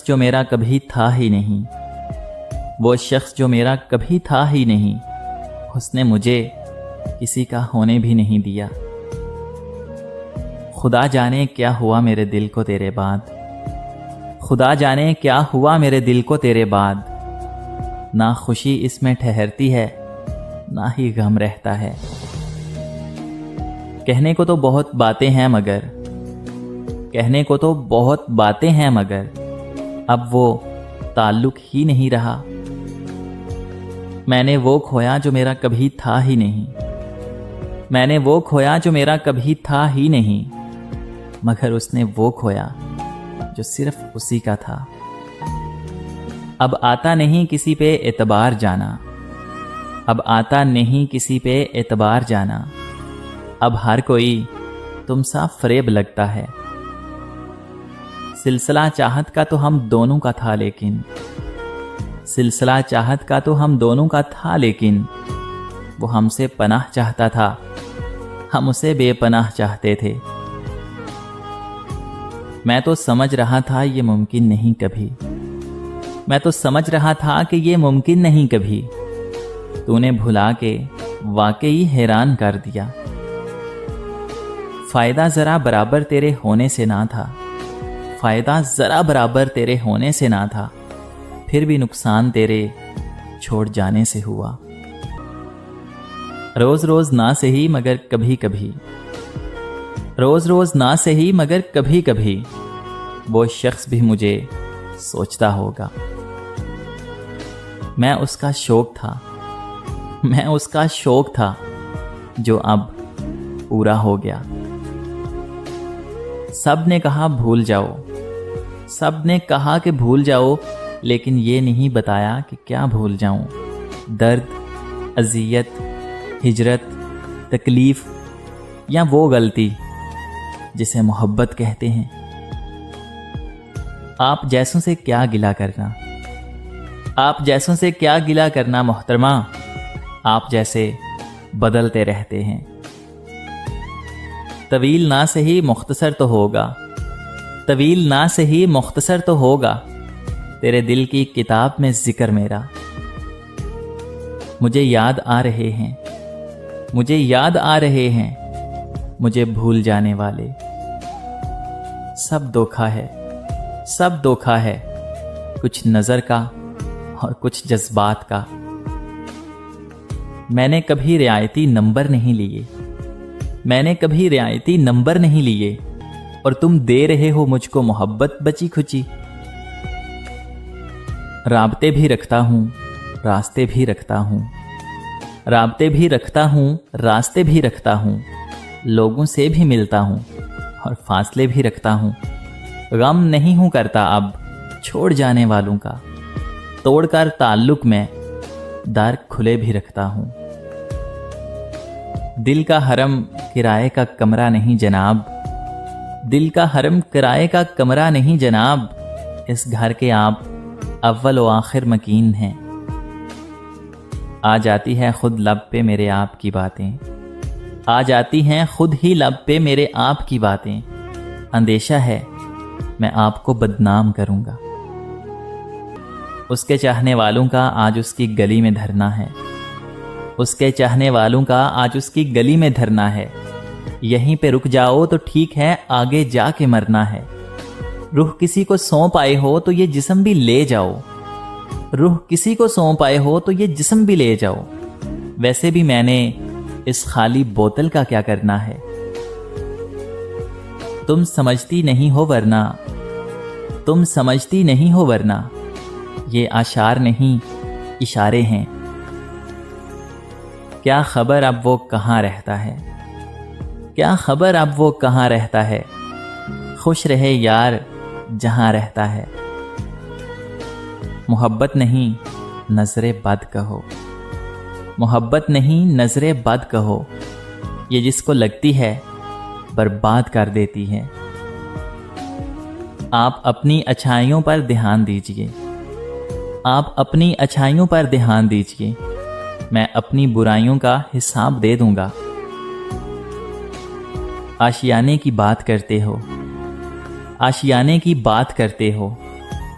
جو میرا کبھی تھا ہی نہیں، وہ شخص جو میرا کبھی تھا ہی نہیں، اس نے مجھے کسی کا ہونے بھی نہیں دیا۔ خدا جانے کیا ہوا میرے دل کو تیرے بعد، خدا جانے کیا ہوا میرے دل کو تیرے بعد، نہ خوشی اس میں ٹھہرتی ہے نہ ہی غم رہتا ہے۔ کہنے کو تو بہت باتیں ہیں مگر، کہنے کو تو بہت باتیں ہیں مگر اب وہ تعلق ہی نہیں رہا۔ میں نے وہ کھویا جو میرا کبھی تھا ہی نہیں، میں نے وہ کھویا جو میرا کبھی تھا ہی نہیں، مگر اس نے وہ کھویا جو صرف اسی کا تھا۔ اب آتا نہیں کسی پہ اعتبار جانا، اب آتا نہیں کسی پہ اعتبار جانا، اب ہر کوئی تم سا فریب لگتا ہے۔ سلسلہ چاہت کا تو ہم دونوں کا تھا لیکن، سلسلہ چاہت کا تو ہم دونوں کا تھا لیکن وہ ہم سے پناہ چاہتا تھا، ہم اسے بے پناہ چاہتے تھے۔ میں تو سمجھ رہا تھا یہ ممکن نہیں کبھی، میں تو سمجھ رہا تھا کہ یہ ممکن نہیں کبھی، تو نے بھلا کے واقعی حیران کر دیا۔ فائدہ ذرا برابر تیرے ہونے سے نہ تھا، فائدہ ذرا برابر تیرے ہونے سے نہ تھا، پھر بھی نقصان تیرے چھوڑ جانے سے ہوا۔ روز روز نہ سہی مگر کبھی کبھی، روز روز نہ سہی مگر کبھی کبھی وہ شخص بھی مجھے سوچتا ہوگا۔ میں اس کا شوق تھا، میں اس کا شوق تھا جو اب پورا ہو گیا۔ سب نے کہا بھول جاؤ، سب نے کہا کہ بھول جاؤ، لیکن یہ نہیں بتایا کہ کیا بھول جاؤں۔ درد، اذیت، ہجرت، تکلیف یا وہ غلطی جسے محبت کہتے ہیں۔ آپ جیسوں سے کیا گلہ کرنا، آپ جیسوں سے کیا گلہ کرنا محترمہ، آپ جیسے بدلتے رہتے ہیں۔ طویل نہ سہی مختصر تو ہوگا، طویل نہ سہی مختصر تو ہوگا تیرے دل کی کتاب میں ذکر میرا۔ مجھے یاد آ رہے ہیں، مجھے یاد آ رہے ہیں مجھے بھول جانے والے۔ سب دھوکا ہے، سب دھوکا ہے، کچھ نظر کا اور کچھ جذبات کا۔ میں نے کبھی رعایتی نمبر نہیں لیے، میں نے کبھی رعایتی نمبر نہیں لیے، اور تم دے رہے ہو مجھ کو محبت بچی کھچی۔ رابطے بھی رکھتا ہوں، راستے بھی رکھتا ہوں، رابطے بھی رکھتا ہوں، راستے بھی رکھتا ہوں، لوگوں سے بھی ملتا ہوں اور فاصلے بھی رکھتا ہوں۔ غم نہیں ہوں کرتا اب چھوڑ جانے والوں کا، توڑ کر تعلق میں دار کھلے بھی رکھتا ہوں۔ دل کا حرم کرائے کا کمرہ نہیں جناب، دل کا حرم کرائے کا کمرہ نہیں جناب، اس گھر کے آپ اول و آخر مکین ہیں۔ آ جاتی ہے خود لب پہ میرے آپ کی باتیں، آ جاتی ہیں خود ہی لب پہ میرے آپ کی باتیں، اندیشہ ہے میں آپ کو بدنام کروں گا۔ اس کے چاہنے والوں کا آج اس کی گلی میں دھرنا ہے، اس کے چاہنے والوں کا آج اس کی گلی میں دھرنا ہے۔ یہیں پہ رک جاؤ تو ٹھیک ہے، آگے جا کے مرنا ہے۔ روح کسی کو سونپ آئے ہو تو یہ جسم بھی لے جاؤ، روح کسی کو سونپ آئے ہو تو یہ جسم بھی لے جاؤ۔ ویسے بھی میں نے اس خالی بوتل کا کیا کرنا ہے؟ تم سمجھتی نہیں ہو ورنہ، تم سمجھتی نہیں ہو ورنہ یہ اشعار نہیں اشارے ہیں۔ کیا خبر اب وہ کہاں رہتا ہے، کیا خبر اب وہ کہاں رہتا ہے، خوش رہے یار جہاں رہتا ہے۔ محبت نہیں نظر بد کہو، محبت نہیں نظر بد کہو، یہ جس کو لگتی ہے برباد کر دیتی ہے۔ آپ اپنی اچھائیوں پر دھیان دیجئے، آپ اپنی اچھائیوں پر دھیان دیجئے، میں اپنی برائیوں کا حساب دے دوں گا۔ آشیانے کی بات کرتے ہو، آشیانے کی بات کرتے ہو،